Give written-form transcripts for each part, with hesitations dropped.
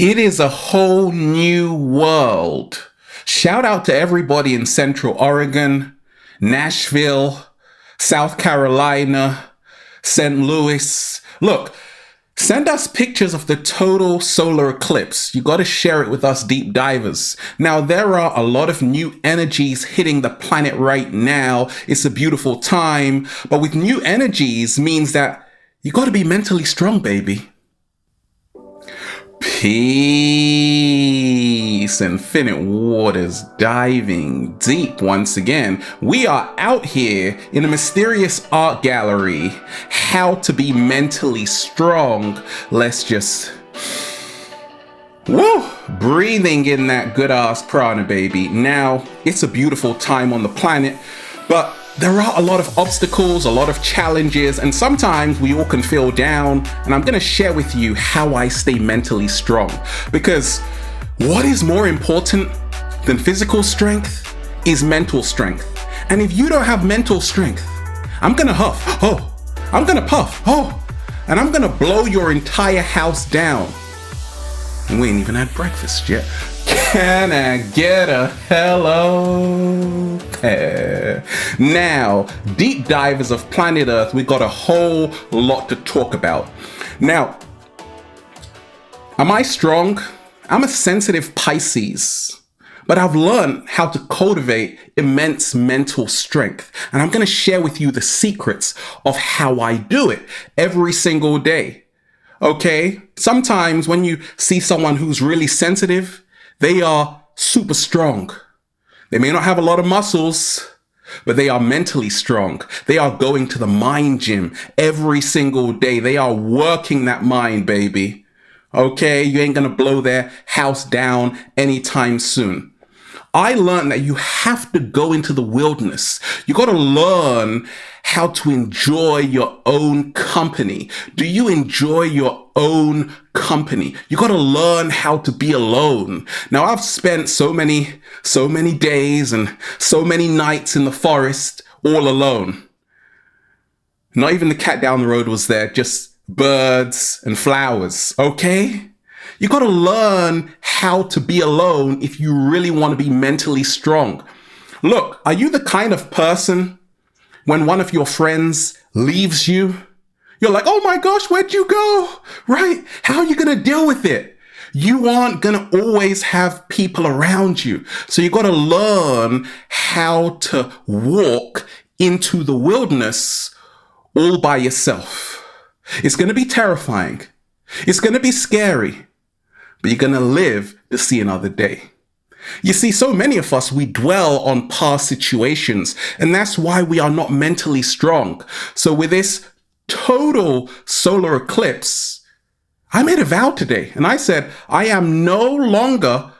It is a whole new world. Shout out to everybody in Central Oregon, Nashville, South Carolina, St. Louis. Look, send us pictures of the total solar eclipse. You got to share it with us deep divers. Now, there are a lot of new energies hitting the planet right now. It's a beautiful time. But with new energies means that you got to be mentally strong, baby. Peace, infinite waters, diving deep once again. We are out here in a mysterious art gallery. How to be mentally strong. Let's just breathing in that good ass prana, baby. Now, it's a beautiful time on the planet, but there are a lot of obstacles, a lot of challenges, and sometimes we all can feel down. And I'm going to share with you how I stay mentally strong. Because what is more important than physical strength is mental strength. And if you don't have mental strength, I'm going to huff, I'm going to puff, and I'm going to blow your entire house down. And we ain't even had breakfast yet. Can I get a hello? Now, deep divers of planet Earth, we got a whole lot to talk about. Now, am I strong? I'm a sensitive Pisces, but I've learned how to cultivate immense mental strength. And I'm going to share with you the secrets of how I do it every single day. Okay? Sometimes when you see someone who's really sensitive, they are super strong. They may not have a lot of muscles, but they are mentally strong. They are going to the mind gym every single day. They are working that mind, baby. Okay, you ain't gonna blow their house down anytime soon. I learned that you have to go into the wilderness. You got to learn how to enjoy your own company. Do you enjoy your own company? You got to learn how to be alone. Now, I've spent so many days and so many nights in the forest all alone. Not even the cat down the road was there, just birds and flowers, okay? You got to learn how to be alone if you really want to be mentally strong. Look, are you the kind of person when one of your friends leaves you, you're like, oh my gosh, where'd you go? Right? How are you going to deal with it? You aren't going to always have people around you. So you got to learn how to walk into the wilderness all by yourself. It's going to be terrifying. It's going to be scary. But you're going to live to see another day. You see, so many of us, we dwell on past situations, and that's why we are not mentally strong. So with this total solar eclipse, I made a vow today, and I said, I am no longer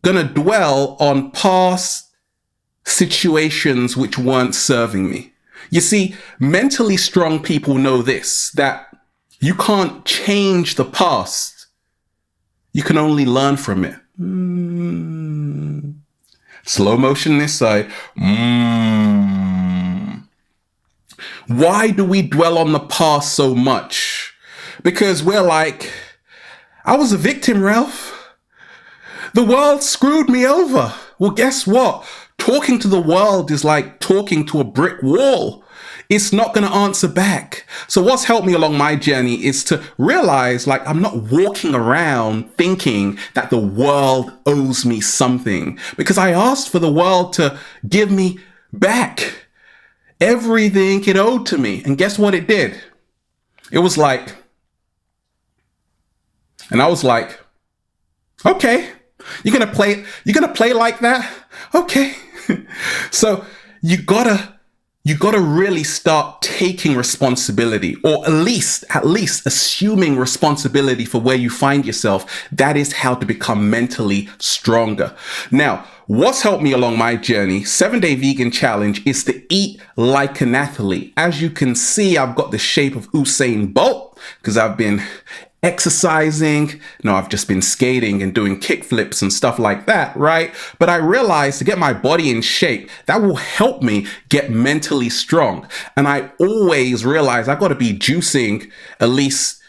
going to dwell on past situations which weren't serving me. You see, mentally strong people know this, that you can't change the past. You can only learn from it. Slow motion this side. Why do we dwell on the past so much? Because we're like, I was a victim, Ralph. The world screwed me over. Well, guess what? Talking to the world is like talking to a brick wall. It's not going to answer back. So what's helped me along my journey is to realize, like, I'm not walking around thinking that the world owes me something, because I asked for the world to give me back everything it owed to me. And guess what it did? It was like, and I was like, okay, you're going to play like that? Okay. So you gotta really start taking responsibility, or at least assuming responsibility for where you find yourself. That is how to become mentally stronger. Now, what's helped me along my journey, 7-day vegan challenge, is to eat like an athlete. As you can see, I've got the shape of Usain Bolt because I've been exercising. No, I've just been skating and doing kick flips and stuff like that, right? But I realized to get my body in shape, that will help me get mentally strong. And I always realize I got to be juicing at least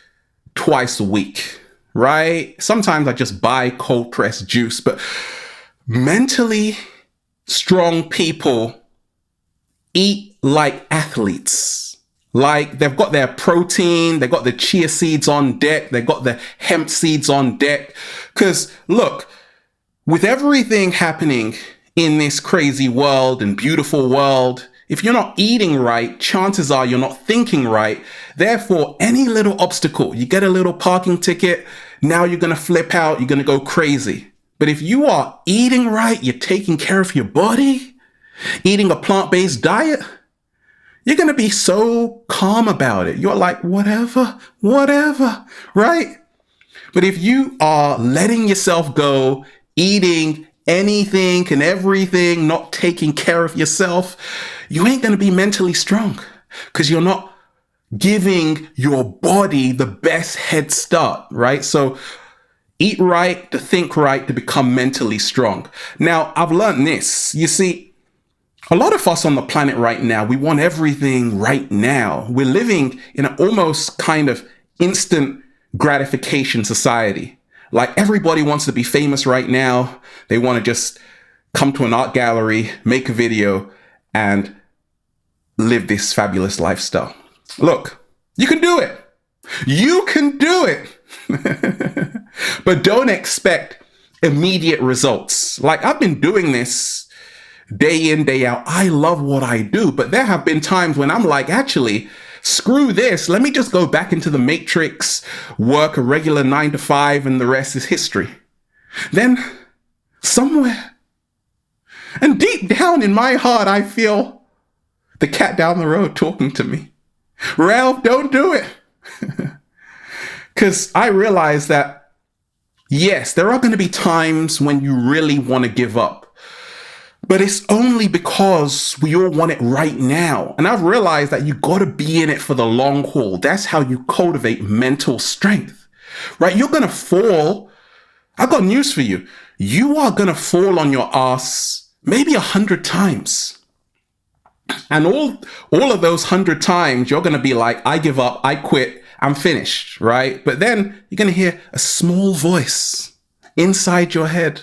twice a week. right? Sometimes I just buy cold pressed juice, but mentally strong people eat like athletes. Like they've got their protein, they've got the chia seeds on deck, they've got the hemp seeds on deck. Because look, with everything happening in this crazy world and beautiful world, if you're not eating right, chances are you're not thinking right. Therefore, any little obstacle, you get a little parking ticket, now you're going to flip out, you're going to go crazy. But if you are eating right, you're taking care of your body, eating a plant-based diet, you're going to be so calm about it. You're like, whatever, right? But if you are letting yourself go, eating anything and everything, not taking care of yourself, you ain't going to be mentally strong because you're not giving your body the best head start, right? So eat right, to think right, to become mentally strong. Now, I've learned this. You see, a lot of us on the planet right now, we want everything right now. We're living in an almost kind of instant gratification society. Like everybody wants to be famous right now. They want to just come to an art gallery, make a video, and live this fabulous lifestyle. Look, you can do it. You can do it. But don't expect immediate results. Like I've been doing this day in, day out. I love what I do, but there have been times when I'm like, actually, screw this. Let me just go back into the matrix, work a regular 9 to 5, and the rest is history. Then somewhere, and deep down in my heart, I feel the cat down the road talking to me. Ralph, don't do it. Because I realize that, yes, there are going to be times when you really want to give up. But it's only because we all want it right now. And I've realized that you got to be in it for the long haul. That's how you cultivate mental strength, right? You're going to fall. I've got news for you. You are going to fall on your ass maybe 100 times. And all of those 100 times, you're going to be like, I give up, I quit, I'm finished, right? But then you're going to hear a small voice inside your head.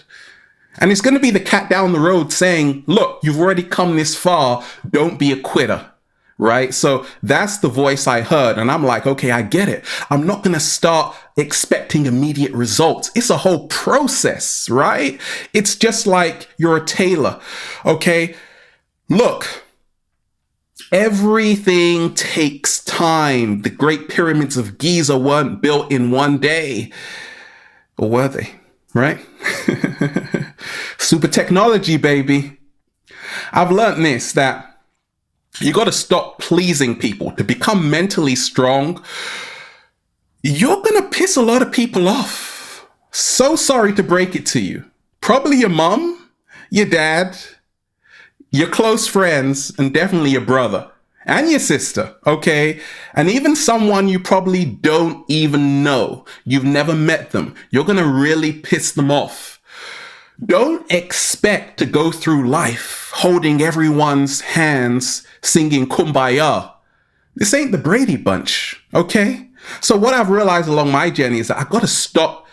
And it's going to be the cat down the road saying, look, you've already come this far. Don't be a quitter, right? So that's the voice I heard. And I'm like, okay, I get it. I'm not going to start expecting immediate results. It's a whole process, right? It's just like you're a tailor, okay? Look, everything takes time. The Great Pyramids of Giza weren't built in one day. Or were they? Right? Super technology, baby. I've learned this, that you got to stop pleasing people to become mentally strong. You're going to piss a lot of people off. So sorry to break it to you. Probably your mom, your dad, your close friends, and definitely your brother and your sister, okay? And even someone you probably don't even know. You've never met them. You're going to really piss them off. Don't expect to go through life holding everyone's hands, singing Kumbaya. This ain't the Brady Bunch, okay? So what I've realized along my journey is that I've got to stop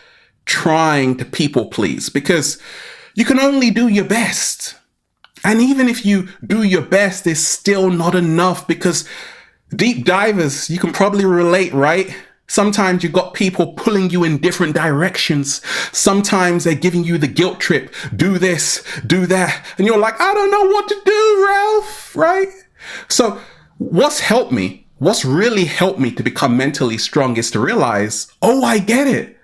trying to people please, because you can only do your best. And even if you do your best, it's still not enough, because deep divers, you can probably relate, right? Sometimes you got people pulling you in different directions. Sometimes they're giving you the guilt trip. Do this, do that. And you're like, I don't know what to do, Ralph, right? So what's really helped me to become mentally strong is to realize, oh, I get it.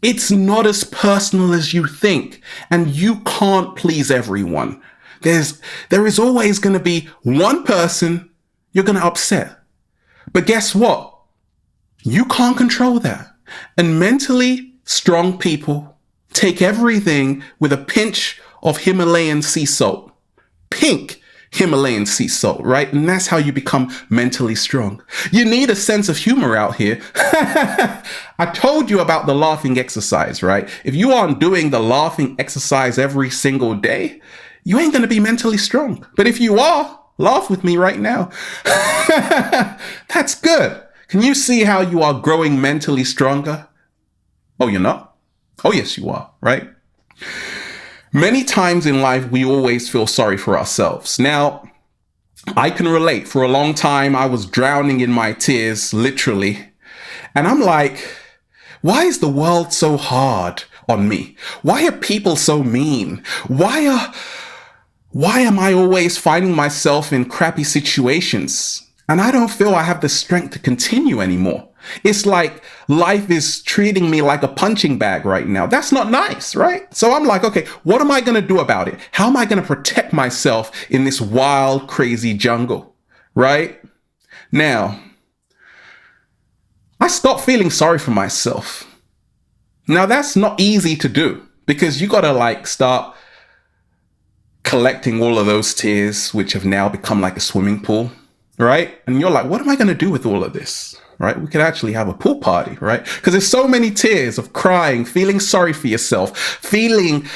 It's not as personal as you think, and you can't please everyone. There is always going to be one person you're going to upset. But guess what? You can't control that. And mentally strong people take everything with a pinch of Himalayan sea salt. Pink Himalayan sea salt, right? And that's how you become mentally strong. You need a sense of humor out here. I told you about the laughing exercise, right? If you aren't doing the laughing exercise every single day, you ain't going to be mentally strong. But if you are, laugh with me right now. That's good. Can you see how you are growing mentally stronger? Oh, you're not? Oh, yes, you are, right? Many times in life, we always feel sorry for ourselves. Now, I can relate. For a long time, I was drowning in my tears, literally. And I'm like, why is the world so hard on me? Why are people so mean? Why am I always finding myself in crappy situations? And I don't feel I have the strength to continue anymore. It's like life is treating me like a punching bag right now. That's not nice, right? So I'm like, okay, what am I going to do about it? How am I going to protect myself in this wild, crazy jungle, right? Now, I stopped feeling sorry for myself. Now, that's not easy to do because you got to start collecting all of those tears, which have now become like a swimming pool, right? And you're like, what am I going to do with all of this? Right? We could actually have a pool party, right? Because there's so many tears of crying, feeling sorry for yourself, feeling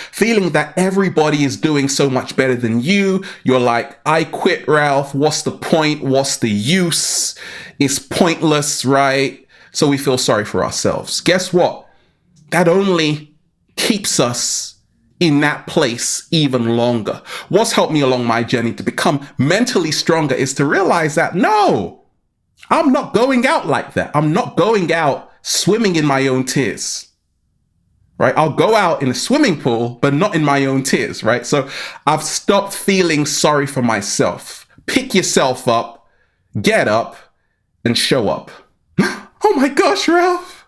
that everybody is doing so much better than you. You're like, I quit, Ralph. What's the point? What's the use? It's pointless, right? So we feel sorry for ourselves. Guess what? That only keeps us in that place even longer. What's helped me along my journey to become mentally stronger is to realize that, no, I'm not going out like that. I'm not going out swimming in my own tears, right? I'll go out in a swimming pool, but not in my own tears, right? So I've stopped feeling sorry for myself. Pick yourself up, get up, and show up. Oh my gosh, Ralph.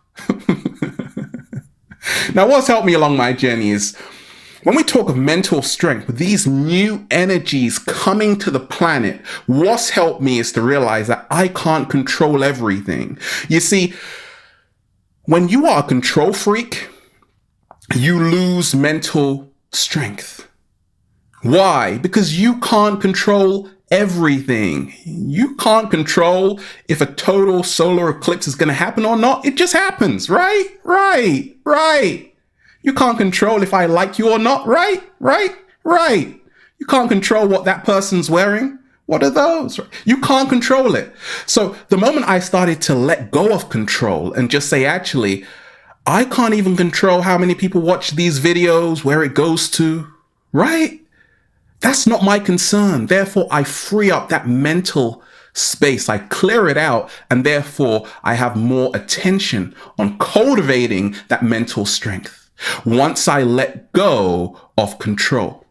Now, what's helped me along my journey is when we talk of mental strength, these new energies coming to the planet, what's helped me is to realize that I can't control everything. You see, when you are a control freak, you lose mental strength. Why? Because you can't control everything. You can't control if a total solar eclipse is going to happen or not. It just happens, right? Right. You can't control if I like you or not, right? You can't control what that person's wearing. What are those? You can't control it. So the moment I started to let go of control and just say, actually, I can't even control how many people watch these videos, where it goes to, right? That's not my concern. Therefore, I free up that mental space. I clear it out. And therefore, I have more attention on cultivating that mental strength. Once I let go of control,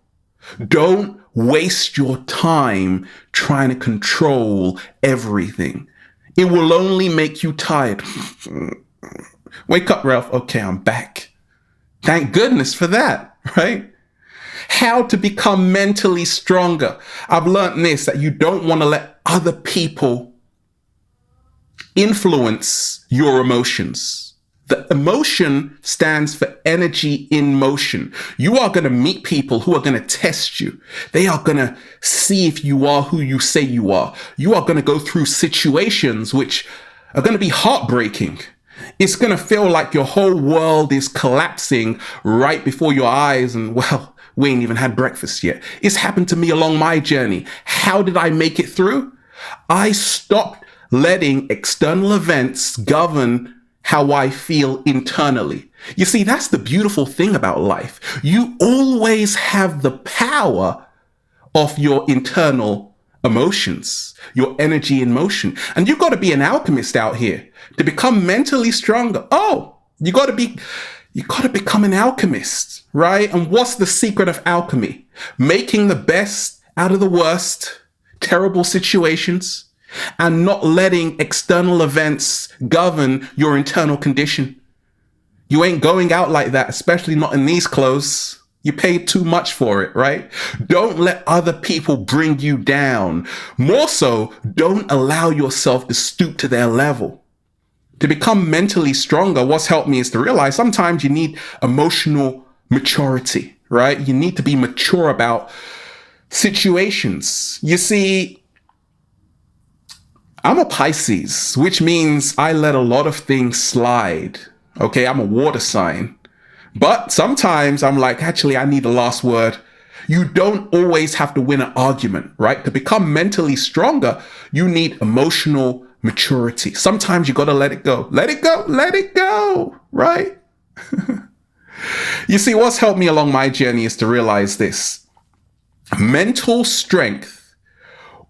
don't waste your time trying to control everything. It will only make you tired. Wake up, Ralph. Okay, I'm back. Thank goodness for that, right? How to become mentally stronger. I've learned this, that you don't want to let other people influence your emotions. The emotion stands for energy in motion. You are going to meet people who are going to test you. They are going to see if you are who you say you are. You are going to go through situations which are going to be heartbreaking. It's going to feel like your whole world is collapsing right before your eyes. And well, we ain't even had breakfast yet. It's happened to me along my journey. How did I make it through? I stopped letting external events govern how I feel internally. You see, that's the beautiful thing about life. You always have the power of your internal emotions, your energy in motion. And you've got to be an alchemist out here to become mentally stronger. Oh, you got to become an alchemist, right? And what's the secret of alchemy? Making the best out of the worst, terrible situations, and not letting external events govern your internal condition. You ain't going out like that, especially not in these clothes. You paid too much for it, right? Don't let other people bring you down. More so, don't allow yourself to stoop to their level. To become mentally stronger, what's helped me is to realize sometimes you need emotional maturity, right? You need to be mature about situations. You see, I'm a Pisces, which means I let a lot of things slide. Okay, I'm a water sign. But sometimes I'm like, actually, I need the last word. You don't always have to win an argument, right? To become mentally stronger, you need emotional maturity. Sometimes you got to let it go. Let it go, right? You see, what's helped me along my journey is to realize this. Mental strength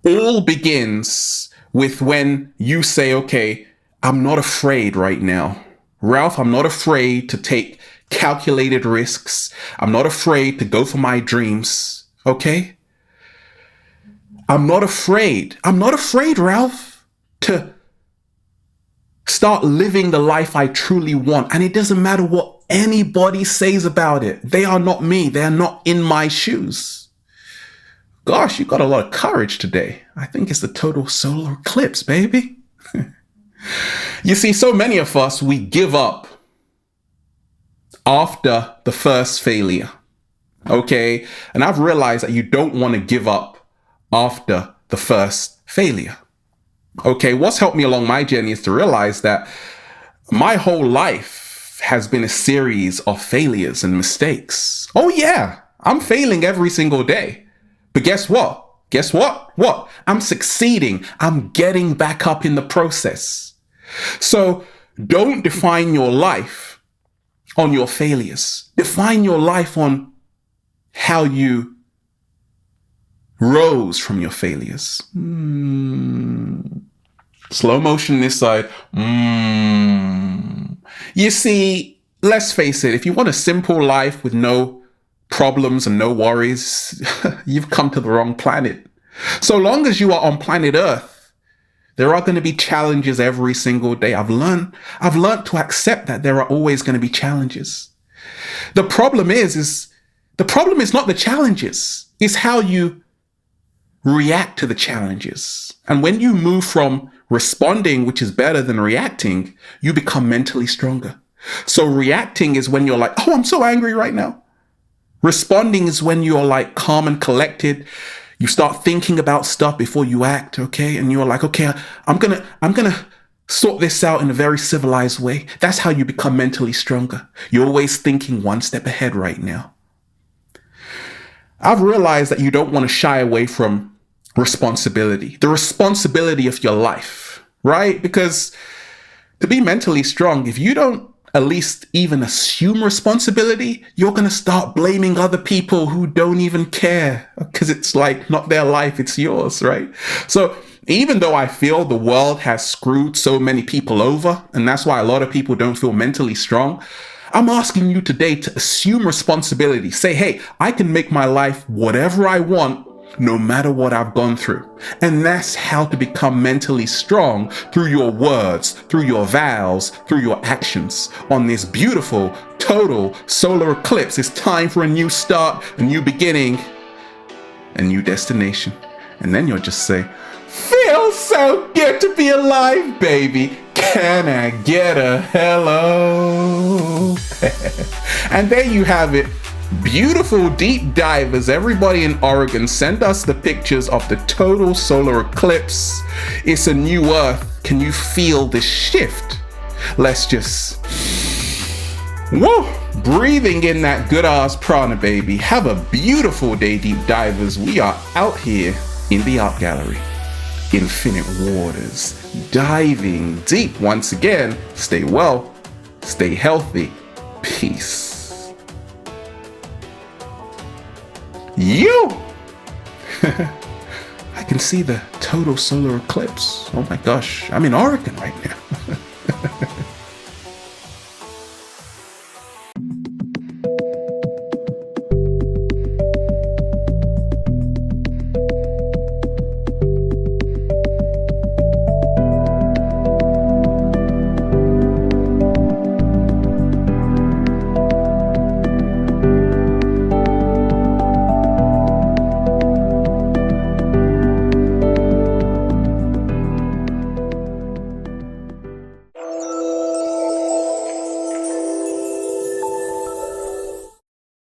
all begins with when you say, okay, I'm not afraid right now. Ralph, I'm not afraid to take calculated risks. I'm not afraid to go for my dreams. Okay? I'm not afraid. I'm not afraid, Ralph, to start living the life I truly want. And it doesn't matter what anybody says about it. They are not me. They are not in my shoes. Gosh, you got a lot of courage today. I think it's the total solar eclipse, baby. You see, so many of us, we give up after the first failure. Okay? And I've realized that you don't want to give up after the first failure. Okay, what's helped me along my journey is to realize that my whole life has been a series of failures and mistakes. Oh yeah, I'm failing every single day. But guess what? Guess what? What? I'm succeeding. I'm getting back up in the process. So don't define your life on your failures. Define your life on how you rose from your failures. Slow motion this side. You see, let's face it, if you want a simple life with no problems and no worries, you've come to the wrong planet. So long as you are on planet Earth, there are going to be challenges every single day. I've learned to accept that there are always going to be challenges. The problem is not the challenges. It's how you react to the challenges. And when you move from responding, which is better than reacting, you become mentally stronger. So reacting is when you're like, oh, I'm so angry right now. Responding is when you're like calm and collected. You start thinking about stuff before you act, okay? And you're like, okay, I'm gonna sort this out in a very civilized way. That's how you become mentally stronger. You're always thinking one step ahead right now. I've realized that you don't want to shy away from responsibility, the responsibility of your life, right? Because to be mentally strong, if you don't at least even assume responsibility, you're going to start blaming other people who don't even care because it's like not their life, it's yours, right? So even though I feel the world has screwed so many people over, and that's why a lot of people don't feel mentally strong, I'm asking you today to assume responsibility. Say, hey, I can make my life whatever I want, no matter what I've gone through. And that's how to become mentally strong, through your words, through your vows, through your actions. On this beautiful, total solar eclipse, it's time for a new start, a new beginning, a new destination. And then you'll just say, feels so good to be alive, baby. Can I get a hello? And there you have it. Beautiful deep divers, everybody in Oregon, send us the pictures of the total solar eclipse. It's a new Earth. Can you feel the shift? Let's just, whoa, breathing in that good ass prana, baby. Have a beautiful day, deep divers. We are out here in the art gallery. Infinite waters, diving deep once again. Stay well, stay healthy, peace. You! I can see the total solar eclipse. Oh my gosh, I'm in Oregon right now.